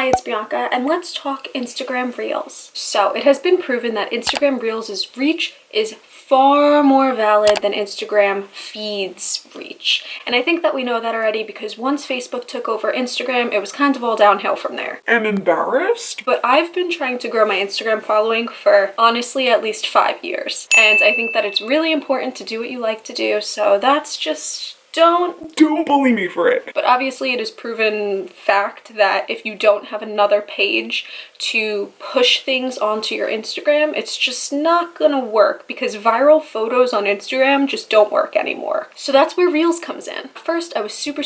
Hi, it's Bianca, and let's talk Instagram Reels. So it has been proven that Instagram Reels' reach is far more valid than Instagram Feed's reach. And I think that we know that already because once Facebook took over Instagram, it was kind of all downhill from there. I'm embarrassed. But I've been trying to grow my Instagram following for honestly at least 5 years. And I think that it's really important to do what you like to do, so that's just... Don't bully me for it. But obviously it is proven fact that if you don't have another page to push things onto your Instagram, it's just not gonna work because viral photos on Instagram just don't work anymore. So that's where Reels comes in. First, I was super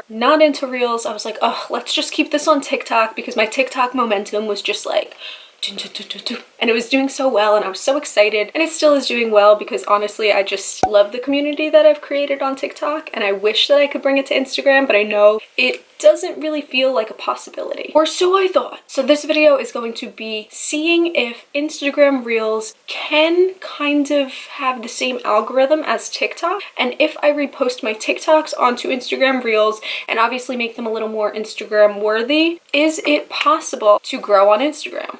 not into Reels. I was like, oh, let's just keep this on TikTok because my TikTok momentum was just like, and it was doing so well and I was so excited, and it still is doing well because honestly I just love the community that I've created on TikTok and I wish that I could bring it to Instagram, but I know it doesn't really feel like a possibility, or so I thought. So this video is going to be seeing if Instagram Reels can kind of have the same algorithm as TikTok, and if I repost my TikToks onto Instagram Reels and obviously make them a little more Instagram worthy, is it possible to grow on Instagram?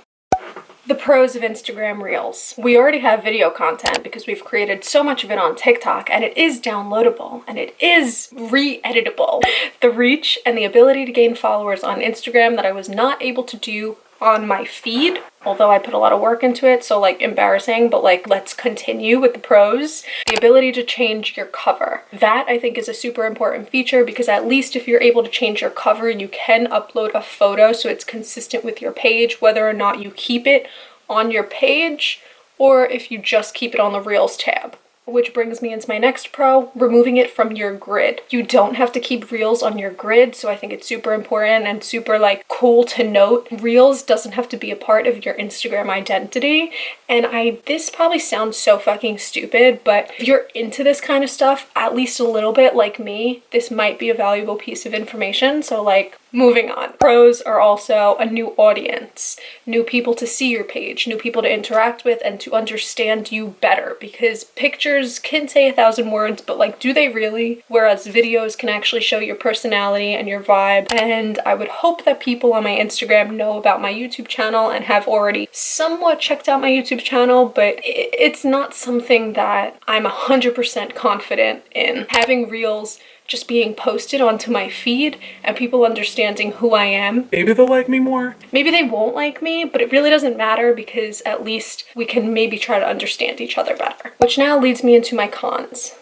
The pros of Instagram Reels. We already have video content because we've created so much of it on TikTok, and it is downloadable and it is re-editable. The reach and the ability to gain followers on Instagram that I was not able to do on my feed, although I put a lot of work into it, so like embarrassing, but like let's continue with the pros. The ability to change your cover. That I think is a super important feature because at least if you're able to change your cover, you can upload a photo so it's consistent with your page, whether or not you keep it on your page or if you just keep it on the Reels tab. Which brings me into my next pro, removing it from your grid. You don't have to keep Reels on your grid, so I think it's super important and super like cool to note. Reels doesn't have to be a part of your Instagram identity, and this probably sounds so fucking stupid, but if you're into this kind of stuff, at least a little bit like me, this might be a valuable piece of information. So like, moving on. Pros are also a new audience, new people to see your page, new people to interact with and to understand you better, because pictures can say 1,000 words, but like, do they really? Whereas videos can actually show your personality and your vibe. And I would hope that people on my Instagram know about my YouTube channel and have already somewhat checked out my YouTube channel, but it's not something that I'm 100% confident in. Having Reels just being posted onto my feed and people understanding who I am. Maybe they'll like me more. Maybe they won't like me, but it really doesn't matter because at least we can maybe try to understand each other better. Which now leads me into my cons.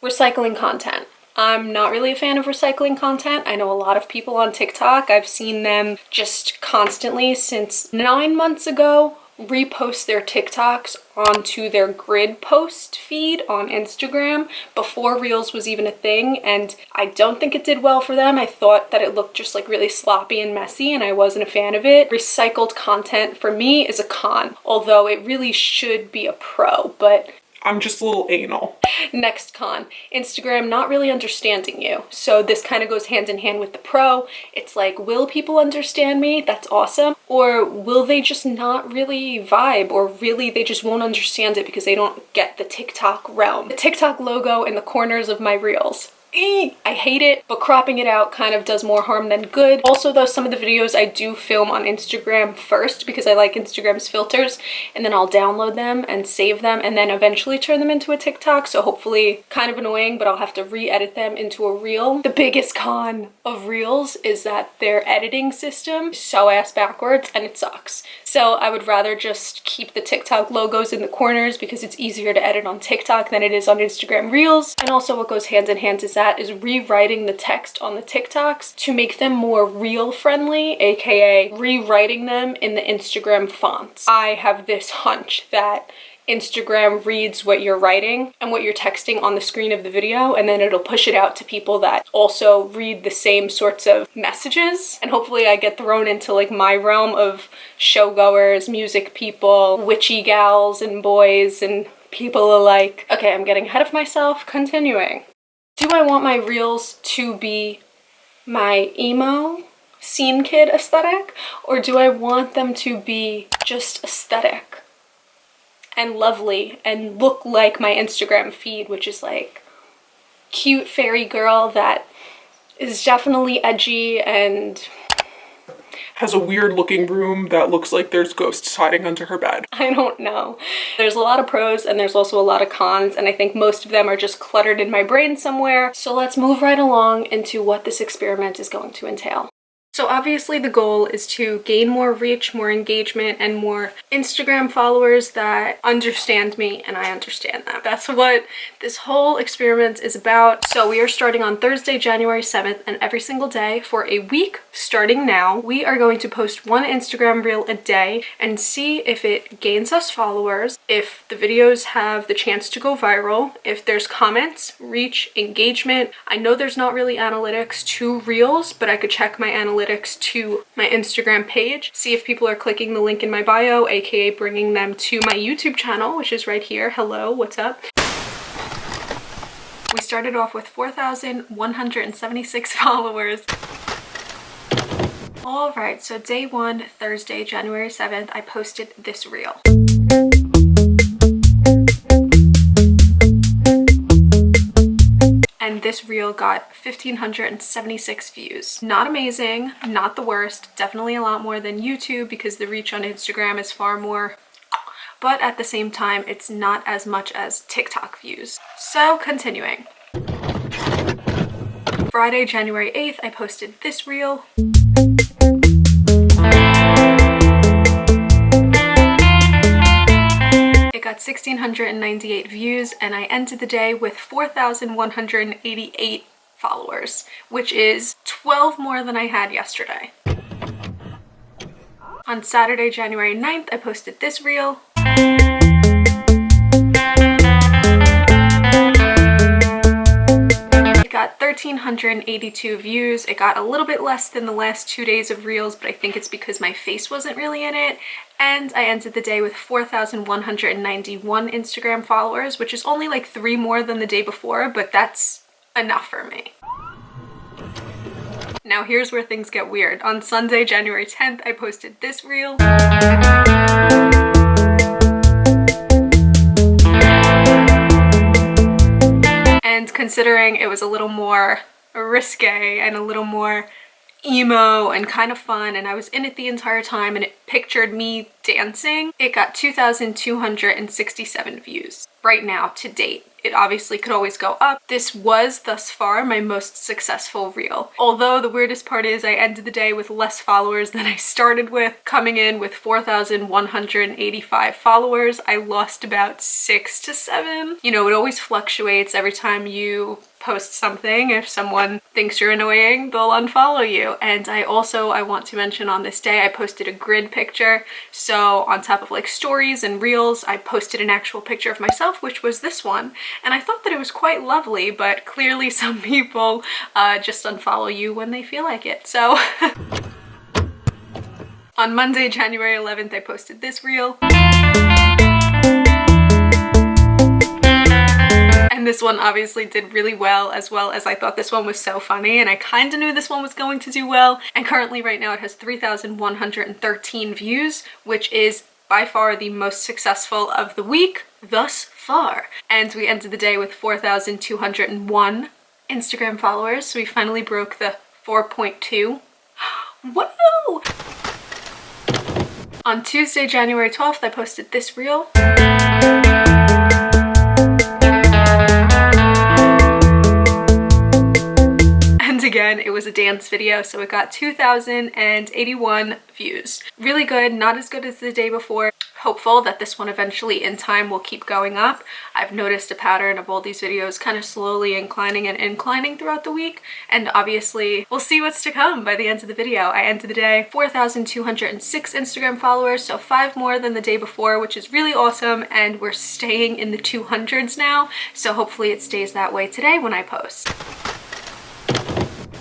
Recycling content. I'm not really a fan of recycling content. I know a lot of people on TikTok. I've seen them just constantly since 9 months ago repost their TikToks onto their grid post feed on Instagram before Reels was even a thing, and I don't think it did well for them. I thought that it looked just like really sloppy and messy and I wasn't a fan of it. Recycled content for me is a con, although it really should be a pro, but I'm just a little anal. Next con, Instagram not really understanding you. So this kind of goes hand in hand with the pro. It's like, will people understand me? That's awesome. Or will they just not really vibe, or really they just won't understand it because they don't get the TikTok realm. The TikTok logo in the corners of my Reels. I hate it, but cropping it out kind of does more harm than good. Also though, some of the videos I do film on Instagram first because I like Instagram's filters, and then I'll download them and save them and then eventually turn them into a TikTok. So hopefully, kind of annoying, but I'll have to re-edit them into a reel. The biggest con of Reels is that their editing system is so ass backwards and it sucks. So I would rather just keep the TikTok logos in the corners because it's easier to edit on TikTok than it is on Instagram Reels. And also what goes hand in hand is that is rewriting the text on the TikToks to make them more reel friendly, aka rewriting them in the Instagram fonts. I have this hunch that Instagram reads what you're writing and what you're texting on the screen of the video, and then it'll push it out to people that also read the same sorts of messages. And hopefully I get thrown into like my realm of showgoers, music people, witchy gals and boys and people alike. Okay, I'm getting ahead of myself. Continuing. Do I want my Reels to be my emo scene kid aesthetic, or do I want them to be just aesthetic and lovely and look like my Instagram feed, which is like cute fairy girl that is definitely edgy and Has a weird looking room that looks like there's ghosts hiding under her bed. I don't know. There's a lot of pros and there's also a lot of cons, and I think most of them are just cluttered in my brain somewhere. So let's move right along into what this experiment is going to entail. So obviously the goal is to gain more reach, more engagement, and more Instagram followers that understand me and I understand them. That's what this whole experiment is about. So we are starting on Thursday, January 7th, and every single day for a week starting now, we are going to post one Instagram reel a day and see if it gains us followers, if the videos have the chance to go viral, if there's comments, reach, engagement. I know there's not really analytics to reels, but I could check my analytics to my Instagram page, see if people are clicking the link in my bio, aka bringing them to my YouTube channel, which is right here. Hello, what's up? We started off with 4,176 followers. All right, so day one, Thursday, January 7th, I posted this reel. And this reel got 1,576 views. Not amazing, not the worst, definitely a lot more than YouTube because the reach on Instagram is far more, but at the same time, it's not as much as TikTok views. So continuing. Friday, January 8th, I posted this reel. It got 1,698 views and I ended the day with 4,188 followers, which is 12 more than I had yesterday. On Saturday, January 9th, I posted this reel. It got 1,382 views. It got a little bit less than the last 2 days of reels, but I think it's because my face wasn't really in it. And I ended the day with 4,191 Instagram followers, which is only like 3 more than the day before, but that's enough for me. Now here's where things get weird. On Sunday, January 10th, I posted this reel. And considering it was a little more risque and a little more emo and kind of fun, and I was in it the entire time and it pictured me dancing, it got 2,267 views right now to date. It obviously could always go up. This was thus far my most successful reel. Although the weirdest part is I ended the day with less followers than I started with, coming in with 4,185 followers. I lost about 6 to 7. You know, it always fluctuates every time you post something. If someone thinks you're annoying, they'll unfollow you. And I want to mention on this day, I posted a grid picture. So on top of like stories and reels, I posted an actual picture of myself, which was this one. And I thought that it was quite lovely, but clearly some people just unfollow you when they feel like it. So on Monday, January 11th, I posted this reel. And this one obviously did really well as I thought this one was so funny, and I kind of knew this one was going to do well. And currently right now it has 3,113 views, which is by far the most successful of the week thus far. And we ended the day with 4,201 Instagram followers. So we finally broke the 4.2. Whoa! On Tuesday, January 12th, I posted this reel. Again, it was a dance video, so it got 2,081 views. Really good, not as good as the day before. Hopeful that this one eventually in time will keep going up. I've noticed a pattern of all these videos kind of slowly inclining and inclining throughout the week, and obviously we'll see what's to come by the end of the video. I ended the day 4,206 Instagram followers, so 5 more than the day before, which is really awesome, and we're staying in the 200s now, so hopefully it stays that way today when I post.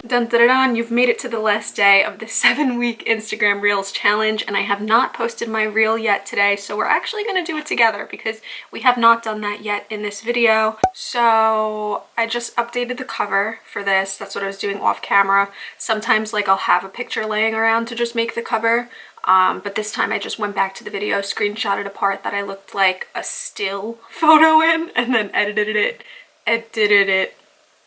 Dun dun dun, you've made it to the last day of the 7-week Instagram Reels challenge, and I have not posted my reel yet today, so we're actually going to do it together because we have not done that yet in this video. So I just updated the cover for this. That's what I was doing off camera. Sometimes like I'll have a picture laying around to just make the cover, but this time I just went back to the video, screenshotted a part that I looked like a still photo in, and then edited it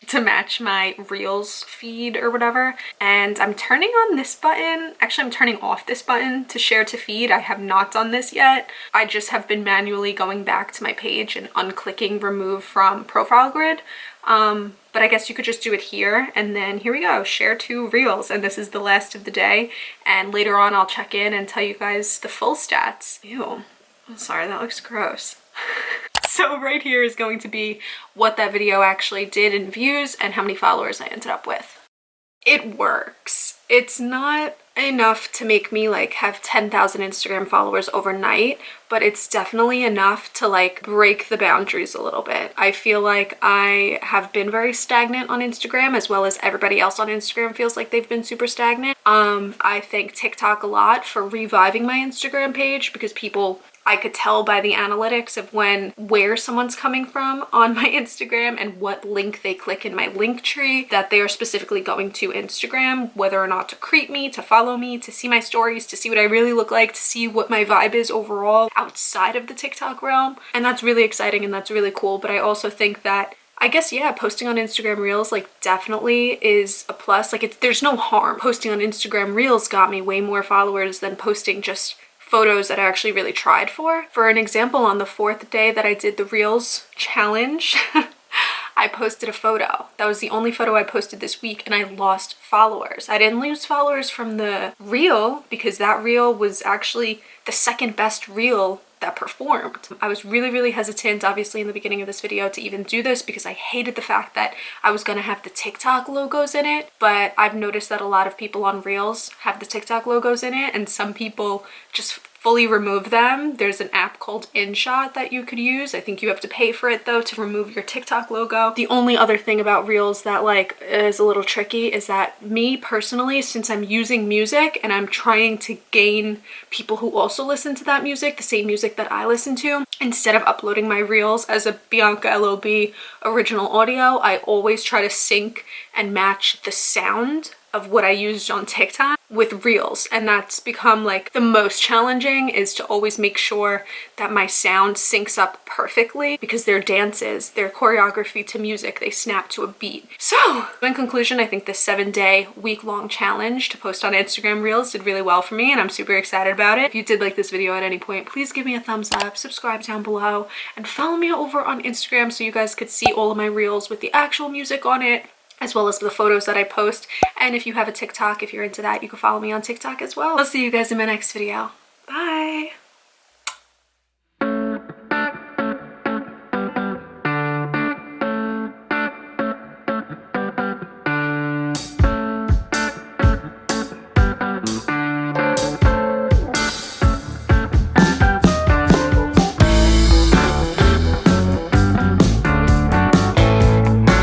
to match my Reels feed or whatever. And I'm turning on this button. Actually, I'm turning off this button to share to feed. I have not done this yet. I just have been manually going back to my page and unclicking remove from profile grid. But I guess you could just do it here, and then here we go, share to Reels, and this is the last of the day, and later on I'll check in and tell you guys the full stats. Ew, I'm sorry, that looks gross. So right here is going to be what that video actually did in views and how many followers I ended up with. It works. It's not enough to make me like have 10,000 Instagram followers overnight, but it's definitely enough to like break the boundaries a little bit. I feel like I have been very stagnant on Instagram, as well as everybody else on Instagram feels like they've been super stagnant. I thank TikTok a lot for reviving my Instagram page, because I could tell by the analytics of where someone's coming from on my Instagram and what link they click in my link tree, that they are specifically going to Instagram, whether or not to creep me, to follow me, to see my stories, to see what I really look like, to see what my vibe is overall outside of the TikTok realm. And that's really exciting and that's really cool. But I also think that, I guess, yeah, posting on Instagram Reels like definitely is a plus. Like there's no harm. Posting on Instagram Reels got me way more followers than posting just photos that I actually really tried for. For an example, on the 4th day that I did the Reels challenge, I posted a photo. That was the only photo I posted this week, and I lost followers. I didn't lose followers from the reel, because that reel was actually the second best reel that performed. I was really hesitant, obviously, in the beginning of this video to even do this, because I hated the fact that I was gonna have the TikTok logos in it, but I've noticed that a lot of people on Reels have the TikTok logos in it, and some people just fully remove them. There's an app called InShot that you could use. I think you have to pay for it though to remove your TikTok logo. The only other thing about Reels that like is a little tricky is that me personally, since I'm using music and I'm trying to gain people who also listen to that music, the same music that I listen to, instead of uploading my Reels as a Bianca LOB original audio, I always try to sync and match the sound of what I used on TikTok with Reels, and that's become like the most challenging, is to always make sure that my sound syncs up perfectly, because their dances, their choreography to music, they snap to a beat. So in conclusion, I think this 7-day week-long challenge to post on Instagram Reels did really well for me, and I'm super excited about it. If you did like this video at any point, please give me a thumbs up, subscribe down below, and follow me over on Instagram so you guys could see all of my Reels with the actual music on it, as well as the photos that I post. And if you have a TikTok, if you're into that, you can follow me on TikTok as well. I'll see you guys in my next video. Bye!